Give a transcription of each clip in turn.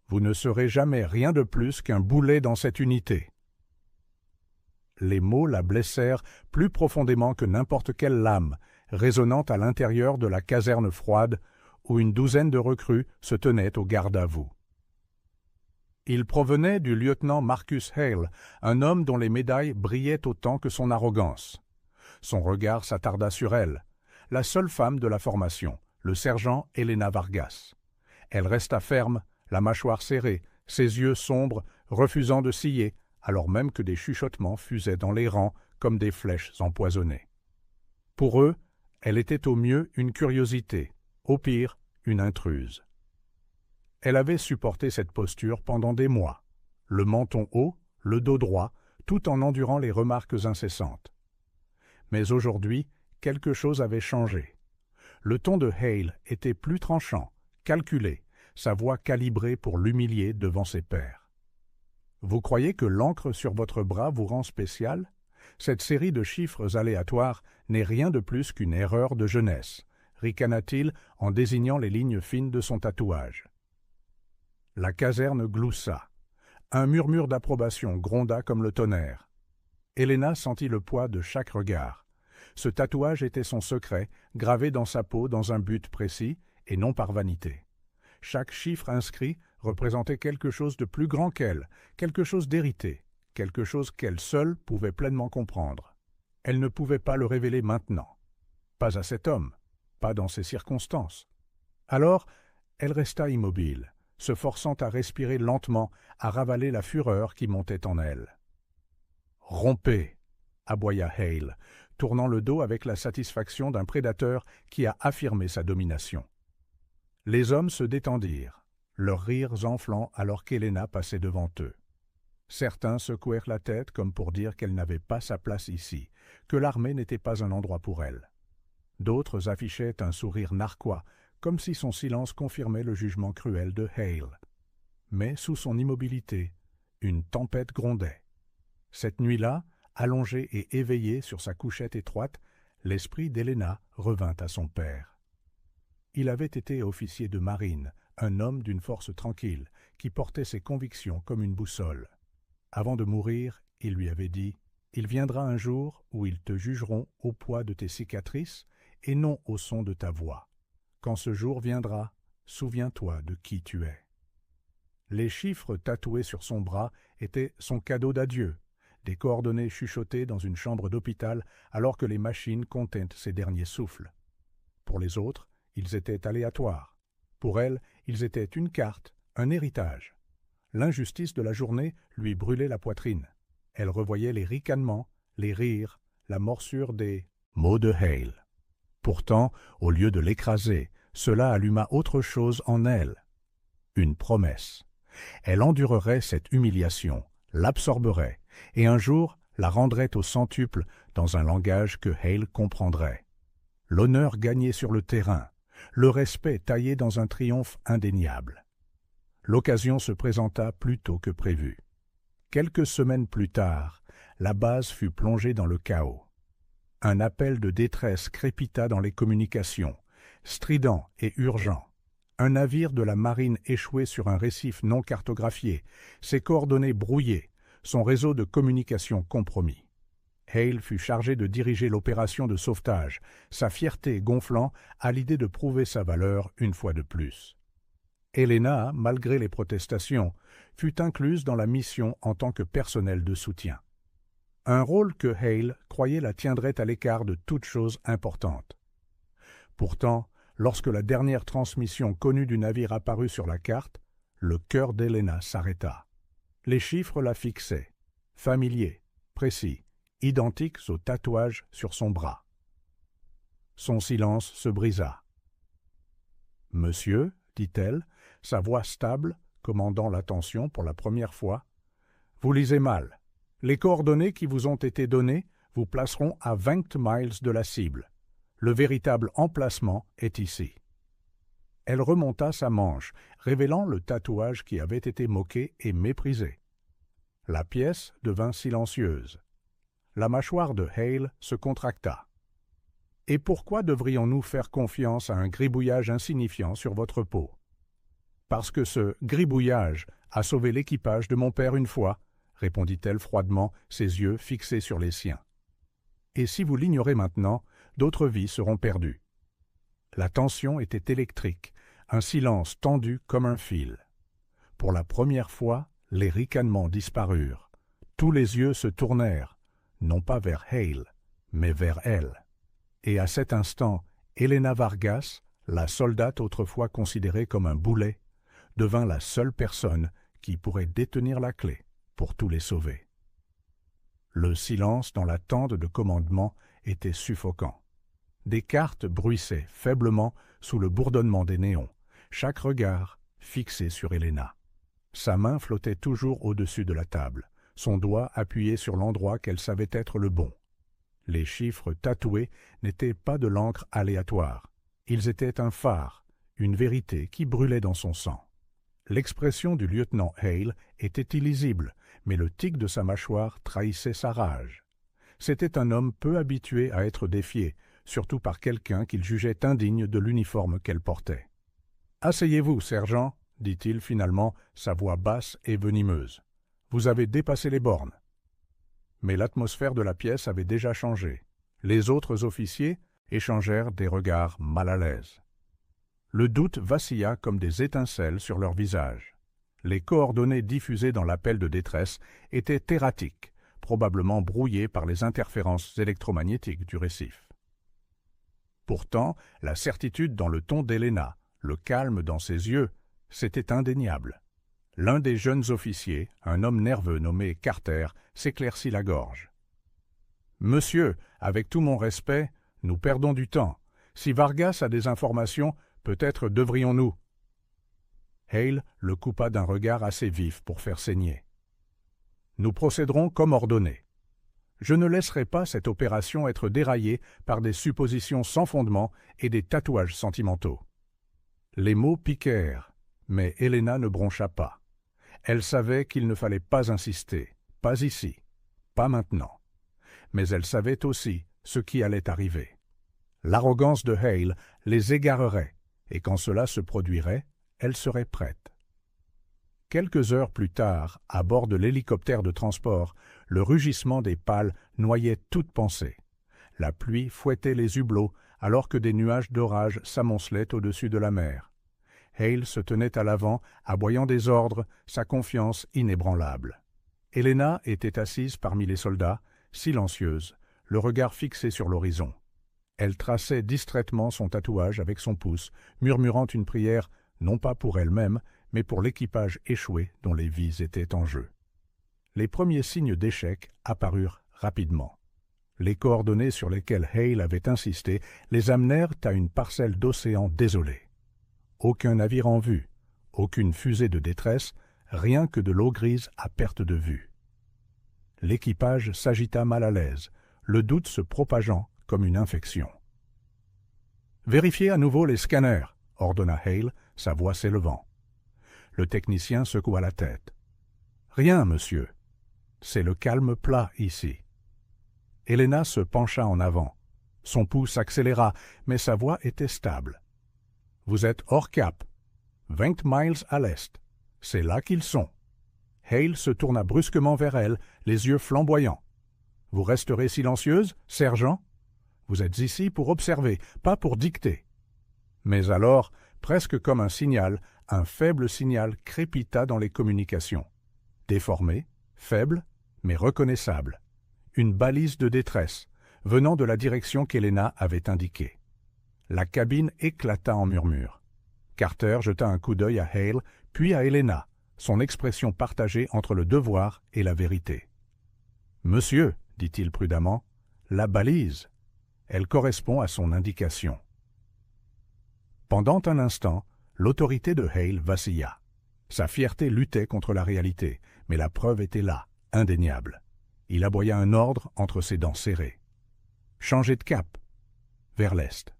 Vous ne serez jamais rien de plus qu'un boulet dans cette unité. » Les mots la blessèrent plus profondément que n'importe quelle lame, résonnant à l'intérieur de la caserne froide où une douzaine de recrues se tenaient au garde-à-vous. Il provenait du lieutenant Marcus Hale, un homme dont les médailles brillaient autant que son arrogance. Son regard s'attarda sur elle, la seule femme de la formation, le sergent Helena Vargas. Elle resta ferme, la mâchoire serrée, ses yeux sombres, refusant de ciller, alors même que des chuchotements fusaient dans les rangs comme des flèches empoisonnées. Pour eux, elle était au mieux une curiosité, au pire une intruse. Elle avait supporté cette posture pendant des mois, le menton haut, le dos droit, tout en endurant les remarques incessantes. Mais aujourd'hui, quelque chose avait changé. Le ton de Hale était plus tranchant, calculé, sa voix calibrée pour l'humilier devant ses pairs. « Vous croyez que l'encre sur votre bras vous rend spécial? Cette série de chiffres aléatoires n'est rien de plus qu'une erreur de jeunesse, » ricana-t-il en désignant les lignes fines de son tatouage. La caserne gloussa. Un murmure d'approbation gronda comme le tonnerre. Helena sentit le poids de chaque regard. Ce tatouage était son secret, gravé dans sa peau dans un but précis, et non par vanité. Chaque chiffre inscrit représentait quelque chose de plus grand qu'elle, quelque chose d'hérité, quelque chose qu'elle seule pouvait pleinement comprendre. Elle ne pouvait pas le révéler maintenant. Pas à cet homme, pas dans ces circonstances. Alors, elle resta immobile, se forçant à respirer lentement, à ravaler la fureur qui montait en elle. « Rompez !» aboya Hale, tournant le dos avec la satisfaction d'un prédateur qui a affirmé sa domination. Les hommes se détendirent, leurs rires enflant alors qu'Helena passait devant eux. Certains secouèrent la tête comme pour dire qu'elle n'avait pas sa place ici, que l'armée n'était pas un endroit pour elle. D'autres affichaient un sourire narquois, comme si son silence confirmait le jugement cruel de Hale. Mais sous son immobilité, une tempête grondait. Cette nuit-là, allongée et éveillée sur sa couchette étroite, l'esprit d'Helena revint à son père. Il avait été officier de marine, un homme d'une force tranquille, qui portait ses convictions comme une boussole. Avant de mourir, il lui avait dit « Il viendra un jour où ils te jugeront au poids de tes cicatrices et non au son de ta voix. Quand ce jour viendra, souviens-toi de qui tu es. » Les chiffres tatoués sur son bras étaient son cadeau d'adieu, des coordonnées chuchotées dans une chambre d'hôpital alors que les machines comptaient ses derniers souffles. Pour les autres, ils étaient aléatoires. Pour elle, ils étaient une carte, un héritage. L'injustice de la journée lui brûlait la poitrine. Elle revoyait les ricanements, les rires, la morsure des mots de Hale. Pourtant, au lieu de l'écraser, cela alluma autre chose en elle. Une promesse. Elle endurerait cette humiliation, l'absorberait, et un jour la rendrait au centuple dans un langage que Hale comprendrait. L'honneur gagné sur le terrain, le respect taillé dans un triomphe indéniable. L'occasion se présenta plus tôt que prévu. Quelques semaines plus tard, la base fut plongée dans le chaos. Un appel de détresse crépita dans les communications, strident et urgent. Un navire de la marine échoué sur un récif non cartographié, ses coordonnées brouillées, son réseau de communication compromis. Hale fut chargé de diriger l'opération de sauvetage, sa fierté gonflant à l'idée de prouver sa valeur une fois de plus. Helena, malgré les protestations, fut incluse dans la mission en tant que personnel de soutien. Un rôle que Hale croyait la tiendrait à l'écart de toute chose importante. Pourtant, lorsque la dernière transmission connue du navire apparut sur la carte, le cœur d'Helena s'arrêta. Les chiffres la fixaient, familiers, précis, identiques au tatouage sur son bras. Son silence se brisa. « Monsieur, dit-elle, sa voix stable, commandant l'attention pour la première fois, « vous lisez mal. Les coordonnées qui vous ont été données vous placeront à 20 miles de la cible. Le véritable emplacement est ici. » Elle remonta sa manche, révélant le tatouage qui avait été moqué et méprisé. La pièce devint silencieuse. La mâchoire de Hale se contracta. « Et pourquoi devrions-nous faire confiance à un gribouillage insignifiant sur votre peau? » Parce que ce gribouillage a sauvé l'équipage de mon père une fois, répondit-elle froidement, ses yeux fixés sur les siens. Et si vous l'ignorez maintenant, d'autres vies seront perdues. La tension était électrique, un silence tendu comme un fil. Pour la première fois, les ricanements disparurent. Tous les yeux se tournèrent, non pas vers Hale, mais vers elle. Et à cet instant, Helena Vargas, la soldate autrefois considérée comme un boulet, devint la seule personne qui pourrait détenir la clé pour tous les sauver. Le silence dans la tente de commandement était suffocant. Des cartes bruissaient faiblement sous le bourdonnement des néons, chaque regard fixé sur Helena. Sa main flottait toujours au-dessus de la table, son doigt appuyé sur l'endroit qu'elle savait être le bon. Les chiffres tatoués n'étaient pas de l'encre aléatoire. Ils étaient un phare, une vérité qui brûlait dans son sang. L'expression du lieutenant Hale était illisible, mais le tic de sa mâchoire trahissait sa rage. C'était un homme peu habitué à être défié, surtout par quelqu'un qu'il jugeait indigne de l'uniforme qu'elle portait. « Asseyez-vous, sergent, » dit-il finalement, sa voix basse et venimeuse. « Vous avez dépassé les bornes. » Mais l'atmosphère de la pièce avait déjà changé. Les autres officiers échangèrent des regards mal à l'aise. Le doute vacilla comme des étincelles sur leur visage. Les coordonnées diffusées dans l'appel de détresse étaient erratiques, probablement brouillées par les interférences électromagnétiques du récif. Pourtant, la certitude dans le ton d'Helena, le calme dans ses yeux, c'était indéniable. L'un des jeunes officiers, un homme nerveux nommé Carter, s'éclaircit la gorge. « Monsieur, avec tout mon respect, nous perdons du temps. Si Vargas a des informations, peut-être devrions-nous. » Hale le coupa d'un regard assez vif pour faire saigner. « Nous procéderons comme ordonné. Je ne laisserai pas cette opération être déraillée par des suppositions sans fondement et des tatouages sentimentaux. » Les mots piquèrent, mais Helena ne broncha pas. Elle savait qu'il ne fallait pas insister, pas ici, pas maintenant. Mais elle savait aussi ce qui allait arriver. L'arrogance de Hale les égarerait, et quand cela se produirait, elle serait prête. Quelques heures plus tard, à bord de l'hélicoptère de transport, le rugissement des pales noyait toute pensée. La pluie fouettait les hublots alors que des nuages d'orage s'amoncelaient au-dessus de la mer. Hale se tenait à l'avant, aboyant des ordres, sa confiance inébranlable. Helena était assise parmi les soldats, silencieuse, le regard fixé sur l'horizon. Elle traçait distraitement son tatouage avec son pouce, murmurant une prière non pas pour elle-même, mais pour l'équipage échoué dont les vies étaient en jeu. Les premiers signes d'échec apparurent rapidement. Les coordonnées sur lesquelles Hale avait insisté les amenèrent à une parcelle d'océan désolée. Aucun navire en vue, aucune fusée de détresse, rien que de l'eau grise à perte de vue. L'équipage s'agita mal à l'aise, le doute se propageant comme une infection. « Vérifiez à nouveau les scanners », ordonna Hale, sa voix s'élevant. Le technicien secoua la tête. « Rien, monsieur. C'est le calme plat ici. » Helena se pencha en avant. Son pouls accéléra, mais sa voix était stable. « Vous êtes hors cap. 20 miles à l'est. C'est là qu'ils sont. » Hale se tourna brusquement vers elle, les yeux flamboyants. « Vous resterez silencieuse, sergent? Vous êtes ici pour observer, pas pour dicter. » Mais alors, presque comme un signal, un faible signal crépita dans les communications. Déformé, faible, mais reconnaissable. Une balise de détresse, venant de la direction qu'Helena avait indiquée. La cabine éclata en murmures. Carter jeta un coup d'œil à Hale, puis à Helena, son expression partagée entre le devoir et la vérité. « Monsieur, dit-il prudemment, la balise. Elle correspond à son indication. » Pendant un instant, l'autorité de Hale vacilla. Sa fierté luttait contre la réalité, mais la preuve était là, indéniable. Il aboya un ordre entre ses dents serrées. « Changez de cap. » Vers l'est.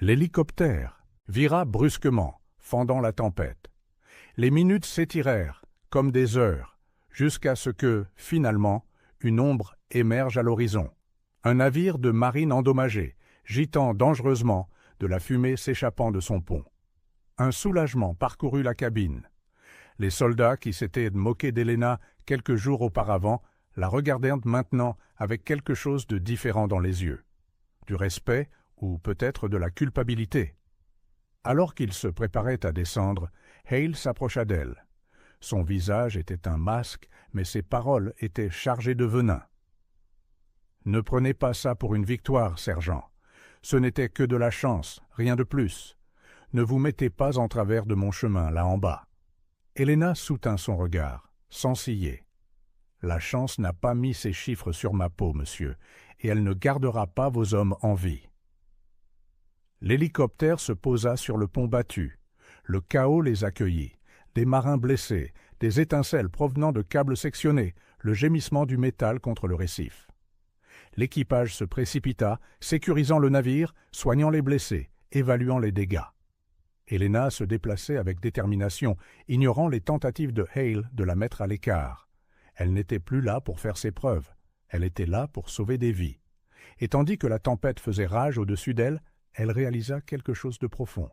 L'hélicoptère vira brusquement, fendant la tempête. Les minutes s'étirèrent, comme des heures, jusqu'à ce que, finalement, une ombre émerge à l'horizon. Un navire de marine endommagé, gitant dangereusement, de la fumée s'échappant de son pont. Un soulagement parcourut la cabine. Les soldats qui s'étaient moqués d'Helena quelques jours auparavant la regardèrent maintenant avec quelque chose de différent dans les yeux. Du respect ou peut-être de la culpabilité. Alors qu'il se préparait à descendre, Hale s'approcha d'elle. Son visage était un masque, mais ses paroles étaient chargées de venin. « Ne prenez pas ça pour une victoire, sergent. Ce n'était que de la chance, rien de plus. Ne vous mettez pas en travers de mon chemin, là en bas. » Helena soutint son regard, sans ciller. « La chance n'a pas mis ses chiffres sur ma peau, monsieur, et elle ne gardera pas vos hommes en vie. » L'hélicoptère se posa sur le pont battu. Le chaos les accueillit. Des marins blessés, des étincelles provenant de câbles sectionnés, le gémissement du métal contre le récif. L'équipage se précipita, sécurisant le navire, soignant les blessés, évaluant les dégâts. Helena se déplaçait avec détermination, ignorant les tentatives de Hale de la mettre à l'écart. Elle n'était plus là pour faire ses preuves, elle était là pour sauver des vies. Et tandis que la tempête faisait rage au-dessus d'elle, elle réalisa quelque chose de profond.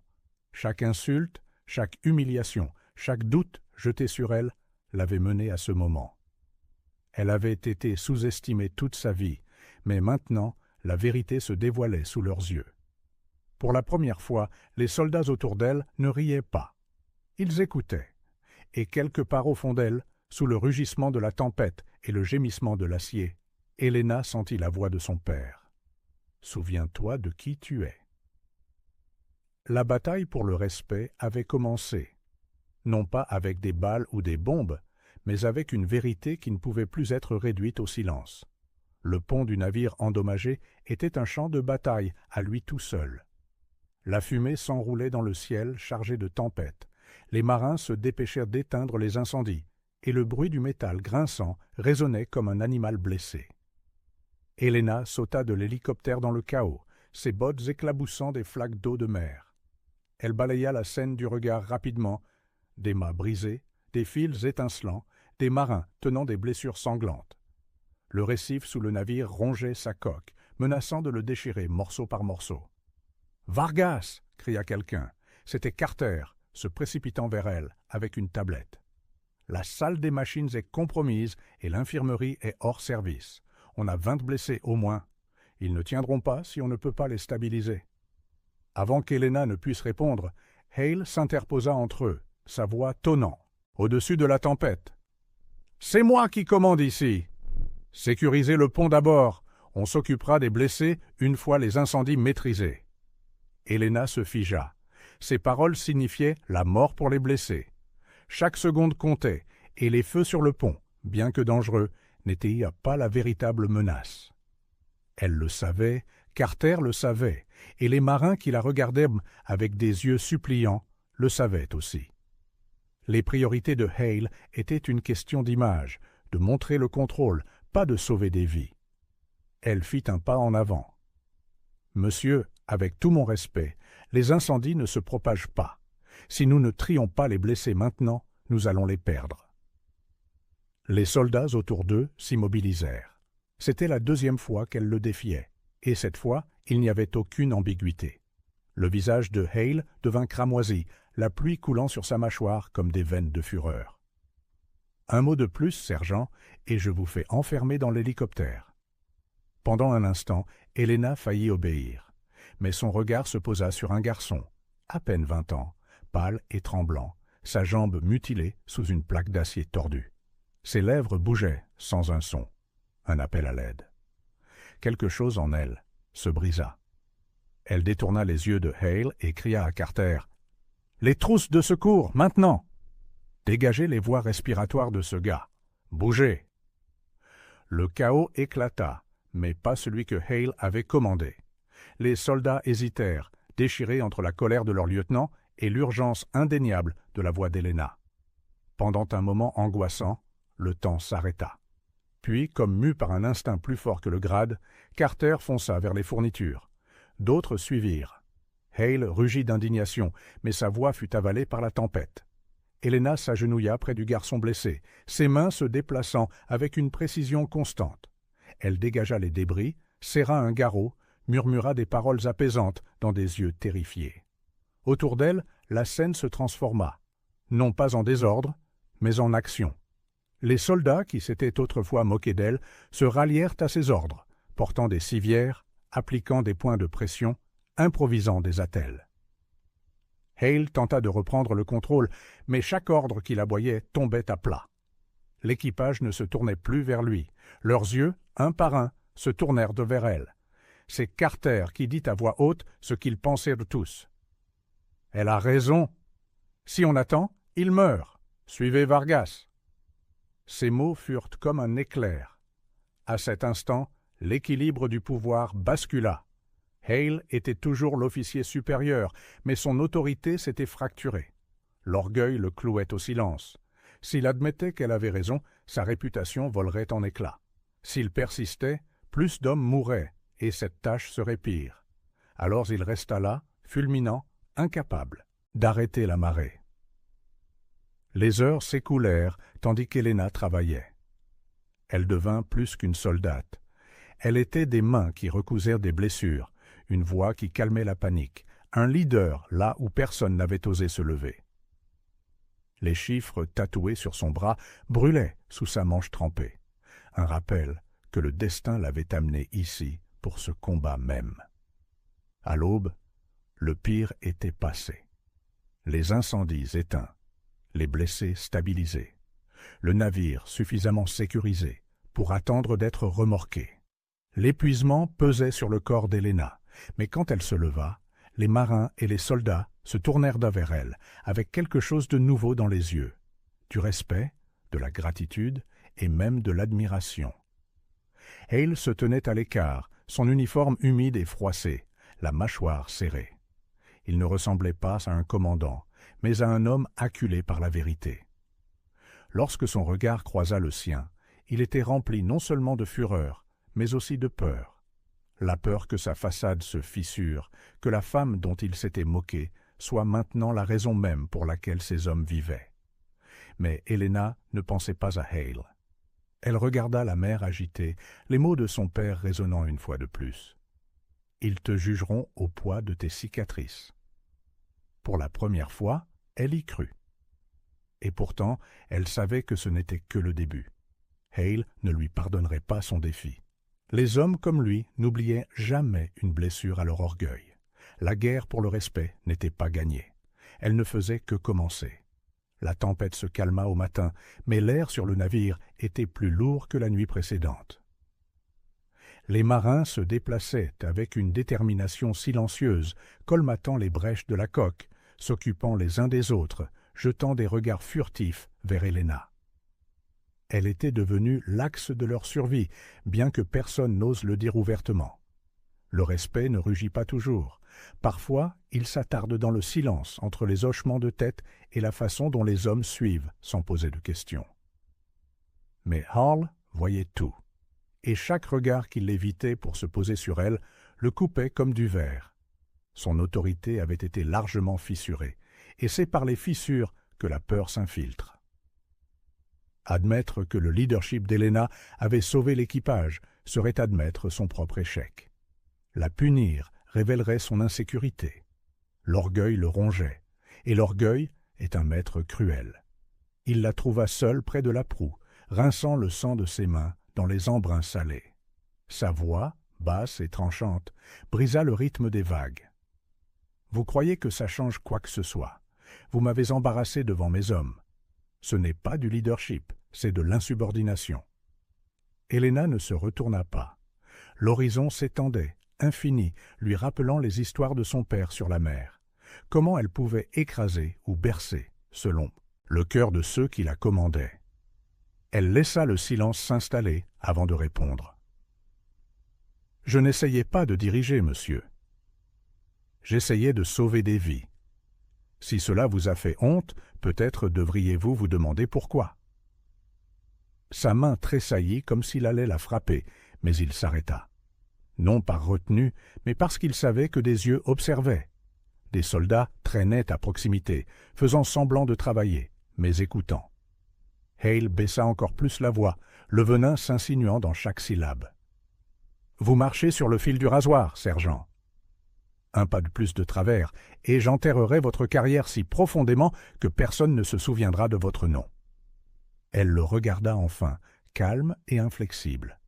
Chaque insulte, chaque humiliation, chaque doute jeté sur elle l'avait menée à ce moment. Elle avait été sous-estimée toute sa vie, mais maintenant la vérité se dévoilait sous leurs yeux. Pour la première fois, les soldats autour d'elle ne riaient pas. Ils écoutaient, et quelque part au fond d'elle, sous le rugissement de la tempête et le gémissement de l'acier, Helena sentit la voix de son père. « Souviens-toi de qui tu es. » La bataille pour le respect avait commencé, non pas avec des balles ou des bombes, mais avec une vérité qui ne pouvait plus être réduite au silence. Le pont du navire endommagé était un champ de bataille à lui tout seul. La fumée s'enroulait dans le ciel chargé de tempêtes. Les marins se dépêchèrent d'éteindre les incendies, et le bruit du métal grinçant résonnait comme un animal blessé. Helena sauta de l'hélicoptère dans le chaos, ses bottes éclaboussant des flaques d'eau de mer. Elle balaya la scène du regard rapidement, des mâts brisés, des fils étincelants, des marins tenant des blessures sanglantes. Le récif sous le navire rongeait sa coque, menaçant de le déchirer morceau par morceau. « Vargas !» cria quelqu'un. C'était Carter, se précipitant vers elle, avec une tablette. « La salle des machines est compromise et l'infirmerie est hors service. On a 20 blessés au moins. Ils ne tiendront pas si on ne peut pas les stabiliser. » Avant qu'Helena ne puisse répondre, Hale s'interposa entre eux, sa voix tonnant, au-dessus de la tempête. « C'est moi qui commande ici. Sécurisez le pont d'abord. On s'occupera des blessés une fois les incendies maîtrisés. » Helena se figea. Ces paroles signifiaient la mort pour les blessés. Chaque seconde comptait, et les feux sur le pont, bien que dangereux, n'étaient pas la véritable menace. Elle le savait, Carter le savait, et les marins qui la regardaient avec des yeux suppliants le savaient aussi. Les priorités de Hale étaient une question d'image, de montrer le contrôle, pas de sauver des vies. Elle fit un pas en avant. « Monsieur, avec tout mon respect, les incendies ne se propagent pas. Si nous ne trions pas les blessés maintenant, nous allons les perdre. » Les soldats autour d'eux s'immobilisèrent. C'était la deuxième fois qu'elle le défiait, et cette fois, il n'y avait aucune ambiguïté. Le visage de Hale devint cramoisi, la pluie coulant sur sa mâchoire comme des veines de fureur. « Un mot de plus, sergent, et je vous fais enfermer dans l'hélicoptère. » Pendant un instant, Helena faillit obéir, mais son regard se posa sur un garçon, à peine 20 ans, pâle et tremblant, sa jambe mutilée sous une plaque d'acier tordue. Ses lèvres bougeaient sans un son, un appel à l'aide. Quelque chose en elle se brisa. Elle détourna les yeux de Hale et cria à Carter « Les trousses de secours, maintenant ! Dégagez les voies respiratoires de ce gars. Bougez !» Le chaos éclata, mais pas celui que Hale avait commandé. Les soldats hésitèrent, déchirés entre la colère de leur lieutenant et l'urgence indéniable de la voix d'Helena. Pendant un moment angoissant, le temps s'arrêta. Puis, comme mu par un instinct plus fort que le grade, Carter fonça vers les fournitures. D'autres suivirent. Hale rugit d'indignation, mais sa voix fut avalée par la tempête. Helena s'agenouilla près du garçon blessé, ses mains se déplaçant avec une précision constante. Elle dégagea les débris, serra un garrot, murmura des paroles apaisantes dans des yeux terrifiés. Autour d'elle, la scène se transforma, non pas en désordre, mais en action. Les soldats, qui s'étaient autrefois moqués d'elle, se rallièrent à ses ordres, portant des civières, appliquant des points de pression, improvisant des attelles. Hale tenta de reprendre le contrôle, mais chaque ordre qu'il aboyait tombait à plat. L'équipage ne se tournait plus vers lui. Leurs yeux, un par un, se tournèrent vers elle. C'est Carter qui dit à voix haute ce qu'il pensait de tous. « Elle a raison. Si on attend, il meurt. Suivez Vargas. » Ces mots furent comme un éclair. À cet instant, l'équilibre du pouvoir bascula. Hale était toujours l'officier supérieur, mais son autorité s'était fracturée. L'orgueil le clouait au silence. S'il admettait qu'elle avait raison, sa réputation volerait en éclats. S'il persistait, plus d'hommes mourraient, et cette tâche serait pire. Alors il resta là, fulminant, incapable d'arrêter la marée. Les heures s'écoulèrent, tandis qu'Helena travaillait. Elle devint plus qu'une soldate. Elle était des mains qui recousèrent des blessures, une voix qui calmait la panique, un leader là où personne n'avait osé se lever. Les chiffres tatoués sur son bras brûlaient sous sa manche trempée, un rappel que le destin l'avait amené ici pour ce combat même. À l'aube, le pire était passé. Les incendies éteints, les blessés stabilisés, le navire suffisamment sécurisé pour attendre d'être remorqué. L'épuisement pesait sur le corps d'Helena, mais quand elle se leva, les marins et les soldats se tournèrent vers elle avec quelque chose de nouveau dans les yeux, du respect, de la gratitude et même de l'admiration. Hale se tenait à l'écart, son uniforme humide et froissé, la mâchoire serrée. Il ne ressemblait pas à un commandant, mais à un homme acculé par la vérité. Lorsque son regard croisa le sien, il était rempli non seulement de fureur, mais aussi de peur. La peur que sa façade se fissure, que la femme dont il s'était moqué soit maintenant la raison même pour laquelle ces hommes vivaient. Mais Helena ne pensait pas à Hale. Elle regarda la mer agitée, les mots de son père résonnant une fois de plus. « Ils te jugeront au poids de tes cicatrices. » Pour la première fois, elle y crut. Et pourtant, elle savait que ce n'était que le début. Hale ne lui pardonnerait pas son défi. Les hommes comme lui n'oubliaient jamais une blessure à leur orgueil. La guerre pour le respect n'était pas gagnée. Elle ne faisait que commencer. La tempête se calma au matin, mais l'air sur le navire était plus lourd que la nuit précédente. Les marins se déplaçaient avec une détermination silencieuse, colmatant les brèches de la coque, s'occupant les uns des autres, jetant des regards furtifs vers Helena. Elle était devenue l'axe de leur survie, bien que personne n'ose le dire ouvertement. Le respect ne rugit pas toujours. Parfois, il s'attarde dans le silence entre les hochements de tête et la façon dont les hommes suivent sans poser de questions. Mais Hall voyait tout, et chaque regard qu'il évitait pour se poser sur elle le coupait comme du verre. Son autorité avait été largement fissurée, et c'est par les fissures que la peur s'infiltre. Admettre que le leadership d'Helena avait sauvé l'équipage serait admettre son propre échec. La punir révélerait son insécurité. L'orgueil le rongeait, et l'orgueil est un maître cruel. Il la trouva seule près de la proue, rinçant le sang de ses mains dans les embruns salés. Sa voix, basse et tranchante, brisa le rythme des vagues. « Vous croyez que ça change quoi que ce soit. Vous m'avez embarrassé devant mes hommes. Ce n'est pas du leadership, c'est de l'insubordination. » Helena ne se retourna pas. L'horizon s'étendait, infini, lui rappelant les histoires de son père sur la mer. Comment elle pouvait écraser ou bercer, selon le cœur de ceux qui la commandaient. Elle laissa le silence s'installer avant de répondre. « Je n'essayais pas de diriger, monsieur. J'essayais de sauver des vies. Si cela vous a fait honte, peut-être devriez-vous vous demander pourquoi. » Sa main tressaillit comme s'il allait la frapper, mais il s'arrêta. Non par retenue, mais parce qu'il savait que des yeux observaient. Des soldats traînaient à proximité, faisant semblant de travailler, mais écoutant. Hale baissa encore plus la voix, le venin s'insinuant dans chaque syllabe. « Vous marchez sur le fil du rasoir, sergent. » Un pas de plus de travers, et j'enterrerai votre carrière si profondément que personne ne se souviendra de votre nom. » Elle le regarda enfin, calme et inflexible.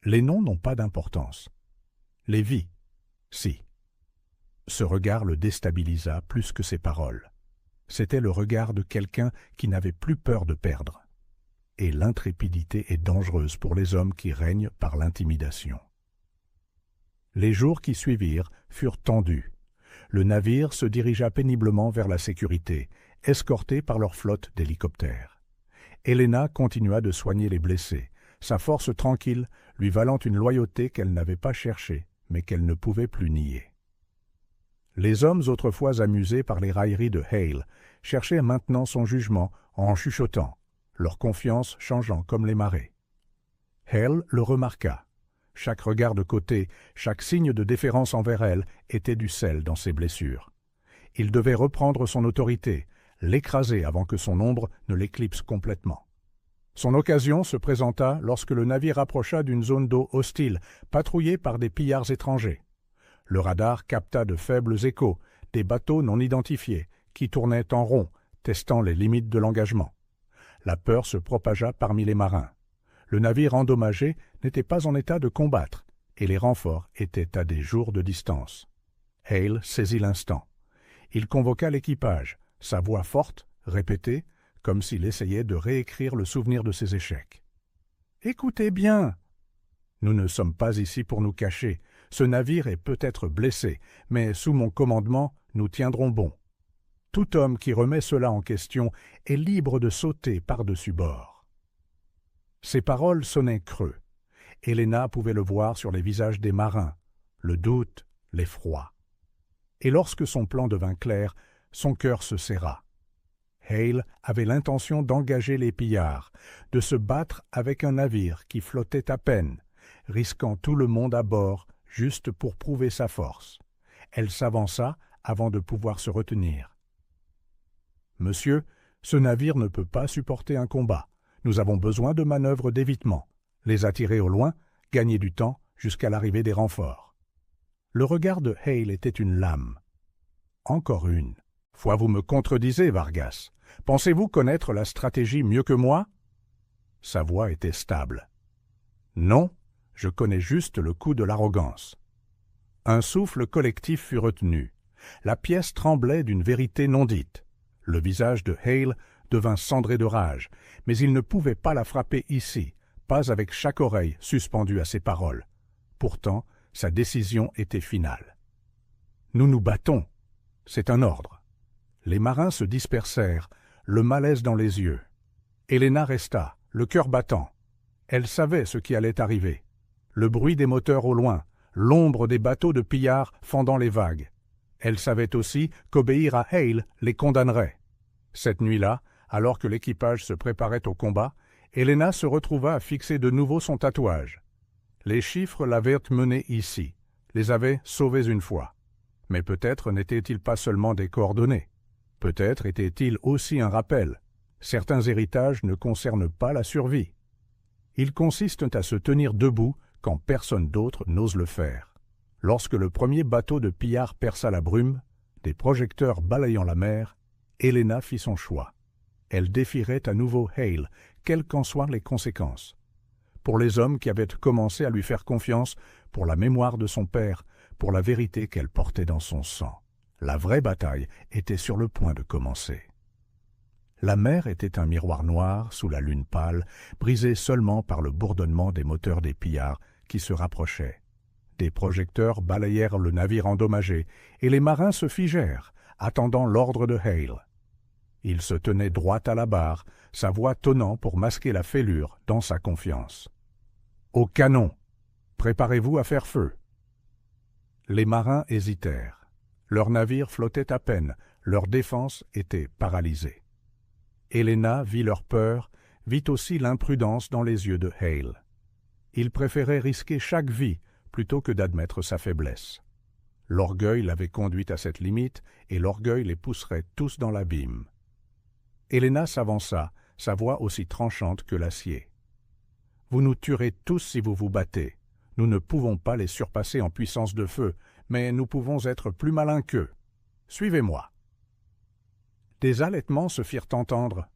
Les noms n'ont pas d'importance. Les vies, si. Ce regard le déstabilisa plus que ses paroles. C'était le regard de quelqu'un qui n'avait plus peur de perdre. Et l'intrépidité est dangereuse pour les hommes qui règnent par l'intimidation. Les jours qui suivirent furent tendus. Le navire se dirigea péniblement vers la sécurité, escorté par leur flotte d'hélicoptères. Helena continua de soigner les blessés, sa force tranquille lui valant une loyauté qu'elle n'avait pas cherchée, mais qu'elle ne pouvait plus nier. Les hommes autrefois amusés par les railleries de Hale cherchaient maintenant son jugement en chuchotant, leur confiance changeant comme les marées. Hale le remarqua. Chaque regard de côté, chaque signe de déférence envers elle était du sel dans ses blessures. Il devait reprendre son autorité, l'écraser avant que son ombre ne l'éclipse complètement. Son occasion se présenta lorsque le navire approcha d'une zone d'eau hostile, patrouillée par des pillards étrangers. Le radar capta de faibles échos, des bateaux non identifiés, qui tournaient en rond, testant les limites de l'engagement. La peur se propagea parmi les marins. Le navire endommagé n'était pas en état de combattre, et les renforts étaient à des jours de distance. Hale saisit l'instant. Il convoqua l'équipage, sa voix forte, répétée, comme s'il essayait de réécrire le souvenir de ses échecs. « Écoutez bien ! Nous ne sommes pas ici pour nous cacher. Ce navire est peut-être blessé, mais sous mon commandement, nous tiendrons bon. Tout homme qui remet cela en question est libre de sauter par-dessus bord. » Ces paroles sonnaient creux. Helena pouvait le voir sur les visages des marins, le doute, l'effroi. Et lorsque son plan devint clair, son cœur se serra. Hale avait l'intention d'engager les pillards, de se battre avec un navire qui flottait à peine, risquant tout le monde à bord juste pour prouver sa force. Elle s'avança avant de pouvoir se retenir. « Monsieur, ce navire ne peut pas supporter un combat. Nous avons besoin de manœuvres d'évitement, les attirer au loin, gagner du temps jusqu'à l'arrivée des renforts. » Le regard de Hale était une lame. « Encore une. Fois vous me contredisez, Vargas. Pensez-vous connaître la stratégie mieux que moi ?» Sa voix était stable. « Non, je connais juste le coup de l'arrogance. » Un souffle collectif fut retenu. La pièce tremblait d'une vérité non dite. Le visage de Hale devint cendré de rage, mais il ne pouvait pas la frapper ici, pas avec chaque oreille suspendue à ses paroles. Pourtant, sa décision était finale. « Nous nous battons. C'est un ordre. » Les marins se dispersèrent, le malaise dans les yeux. Helena resta, le cœur battant. Elle savait ce qui allait arriver. Le bruit des moteurs au loin, l'ombre des bateaux de pillards fendant les vagues. Elle savait aussi qu'obéir à Hale les condamnerait. Cette nuit-là, alors que l'équipage se préparait au combat, Helena se retrouva à fixer de nouveau son tatouage. Les chiffres l'avaient menée ici, les avaient sauvés une fois. Mais peut-être n'étaient-ils pas seulement des coordonnées. Peut-être étaient-ils aussi un rappel. Certains héritages ne concernent pas la survie. Ils consistent à se tenir debout quand personne d'autre n'ose le faire. Lorsque le premier bateau de pillards perça la brume, des projecteurs balayant la mer, Helena fit son choix. Elle défierait à nouveau Hale, quelles qu'en soient les conséquences. Pour les hommes qui avaient commencé à lui faire confiance, pour la mémoire de son père, pour la vérité qu'elle portait dans son sang. La vraie bataille était sur le point de commencer. La mer était un miroir noir sous la lune pâle, brisé seulement par le bourdonnement des moteurs des pillards qui se rapprochaient. Des projecteurs balayèrent le navire endommagé, et les marins se figèrent, attendant l'ordre de Hale. Il se tenait droit à la barre, sa voix tonnant pour masquer la fêlure dans sa confiance. « Au canon! Préparez-vous à faire feu! » Les marins hésitèrent. Leur navire flottait à peine, leur défense était paralysée. Helena vit leur peur, vit aussi l'imprudence dans les yeux de Hale. Il préférait risquer chaque vie plutôt que d'admettre sa faiblesse. L'orgueil l'avait conduite à cette limite, et l'orgueil les pousserait tous dans l'abîme. Helena s'avança, sa voix aussi tranchante que l'acier. « Vous nous tuerez tous si vous vous battez. Nous ne pouvons pas les surpasser en puissance de feu, mais nous pouvons être plus malins qu'eux. Suivez-moi. » Des halètements se firent entendre.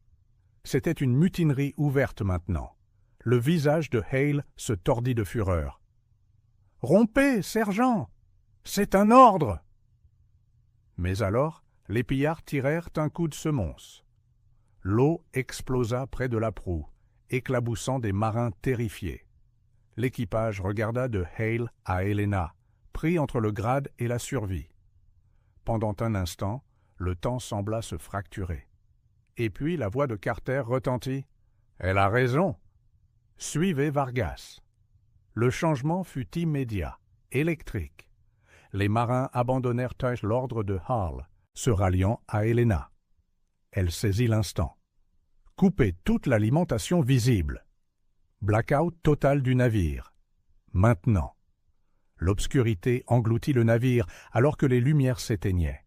C'était une mutinerie ouverte maintenant. Le visage de Hale se tordit de fureur. « Rompez, sergent! C'est un ordre !» Mais alors, les pillards tirèrent un coup de semonce. L'eau explosa près de la proue, éclaboussant des marins terrifiés. L'équipage regarda de Hale à Helena, pris entre le grade et la survie. Pendant un instant, le temps sembla se fracturer. Et puis la voix de Carter retentit. « Elle a raison. Suivez Vargas. » Le changement fut immédiat, électrique. Les marins abandonnèrent l'ordre de Hall, se ralliant à Helena. Elle saisit l'instant. Couper toute l'alimentation visible. Blackout total du navire. Maintenant. L'obscurité engloutit le navire alors que les lumières s'éteignaient.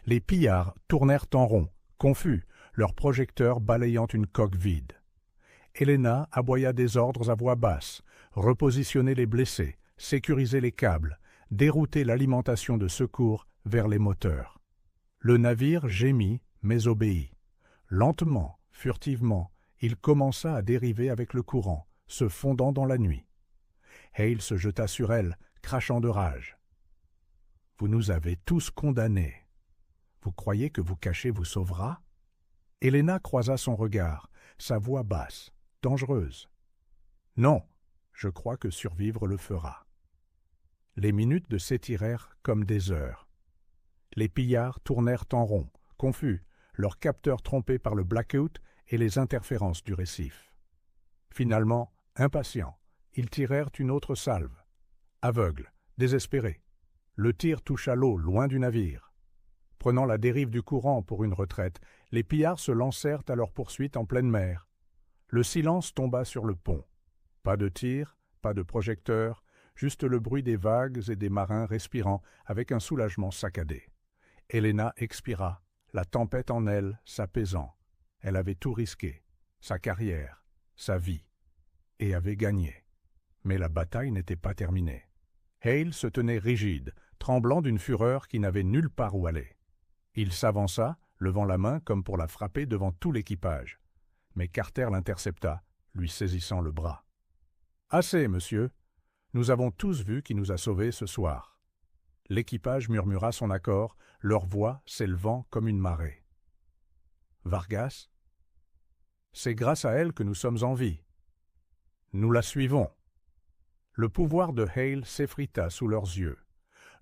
Les pillards tournèrent en rond, confus, leurs projecteurs balayant une coque vide. Helena aboya des ordres à voix basse, repositionner les blessés, sécuriser les câbles, dérouter l'alimentation de secours vers les moteurs. Le navire gémit, mais obéit. Lentement, furtivement, il commença à dériver avec le courant, se fondant dans la nuit. Hale se jeta sur elle, crachant de rage. « Vous nous avez tous condamnés. Vous croyez que vous cacher vous sauvera ?» Helena croisa son regard, sa voix basse, dangereuse. « Non, je crois que survivre le fera. » Les minutes s'étirèrent comme des heures. Les pillards tournèrent en rond, confus, leurs capteurs trompés par le blackout et les interférences du récif. Finalement, impatients, ils tirèrent une autre salve. Aveugles, désespérés, le tir toucha l'eau loin du navire. Prenant la dérive du courant pour une retraite, les pillards se lancèrent à leur poursuite en pleine mer. Le silence tomba sur le pont. Pas de tir, pas de projecteurs, juste le bruit des vagues et des marins respirant avec un soulagement saccadé. Helena expira, la tempête en elle s'apaisant. Elle avait tout risqué, sa carrière, sa vie, et avait gagné. Mais la bataille n'était pas terminée. Hale se tenait rigide, tremblant d'une fureur qui n'avait nulle part où aller. Il s'avança, levant la main comme pour la frapper devant tout l'équipage. Mais Carter l'intercepta, lui saisissant le bras. « Assez, monsieur. Nous avons tous vu qui nous a sauvés ce soir. » L'équipage murmura son accord, leur voix s'élevant comme une marée. « Vargas, c'est grâce à elle que nous sommes en vie. Nous la suivons. » Le pouvoir de Hale s'effrita sous leurs yeux.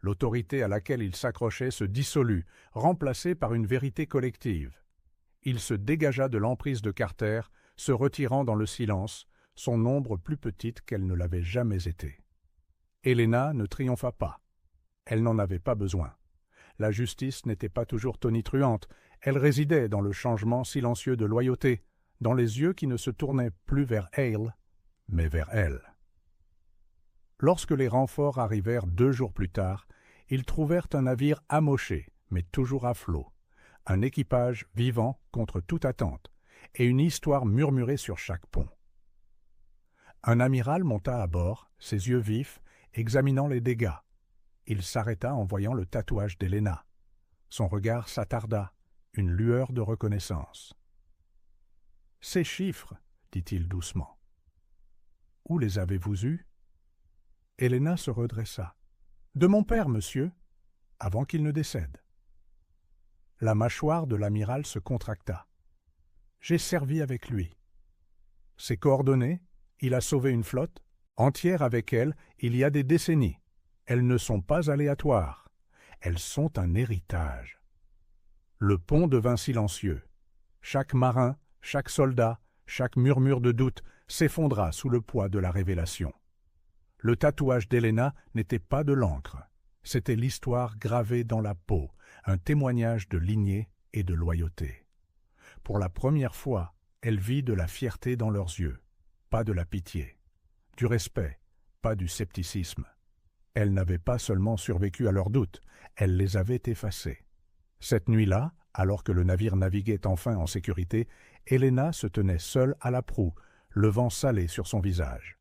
L'autorité à laquelle il s'accrochait se dissolut, remplacée par une vérité collective. Il se dégagea de l'emprise de Carter, se retirant dans le silence, son ombre plus petite qu'elle ne l'avait jamais été. Helena ne triompha pas. Elle n'en avait pas besoin. La justice n'était pas toujours tonitruante, elle résidait dans le changement silencieux de loyauté, dans les yeux qui ne se tournaient plus vers Hale, mais vers elle. Lorsque les renforts arrivèrent 2 jours plus tard, ils trouvèrent un navire amoché, mais toujours à flot, un équipage vivant contre toute attente, et une histoire murmurée sur chaque pont. Un amiral monta à bord, ses yeux vifs, examinant les dégâts. Il s'arrêta en voyant le tatouage d'Helena. Son regard s'attarda, une lueur de reconnaissance. « Ces chiffres, dit-il doucement. Où les avez-vous eus » Helena se redressa. « De mon père, monsieur, avant qu'il ne décède. » La mâchoire de l'amiral se contracta. « J'ai servi avec lui. Ses coordonnées, il a sauvé une flotte, entière avec elle, il y a des décennies. Elles ne sont pas aléatoires. Elles sont un héritage. » Le pont devint silencieux. Chaque marin, chaque soldat, chaque murmure de doute s'effondra sous le poids de la révélation. Le tatouage d'Helena n'était pas de l'encre. C'était l'histoire gravée dans la peau, un témoignage de lignée et de loyauté. Pour la première fois, elle vit de la fierté dans leurs yeux, pas de la pitié, du respect, pas du scepticisme. Elle n'avait pas seulement survécu à leurs doutes, elle les avait effacés. Cette nuit-là, alors que le navire naviguait enfin en sécurité, Helena se tenait seule à la proue, le vent salé sur son visage.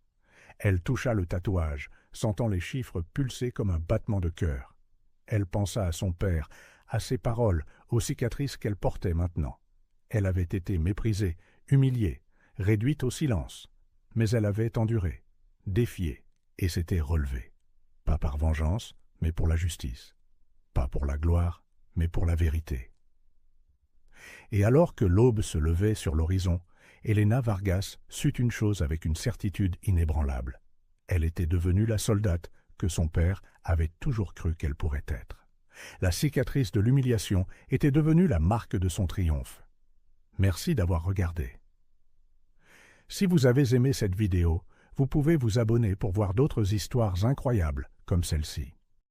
Elle toucha le tatouage, sentant les chiffres pulser comme un battement de cœur. Elle pensa à son père, à ses paroles, aux cicatrices qu'elle portait maintenant. Elle avait été méprisée, humiliée, réduite au silence, mais elle avait enduré, défié, et s'était relevée. Pas par vengeance, mais pour la justice. Pas pour la gloire, mais pour la vérité. Et alors que l'aube se levait sur l'horizon, Helena Vargas sut une chose avec une certitude inébranlable. Elle était devenue la soldate que son père avait toujours cru qu'elle pourrait être. La cicatrice de l'humiliation était devenue la marque de son triomphe. Merci d'avoir regardé. Si vous avez aimé cette vidéo, vous pouvez vous abonner pour voir d'autres histoires incroyables comme celle-ci.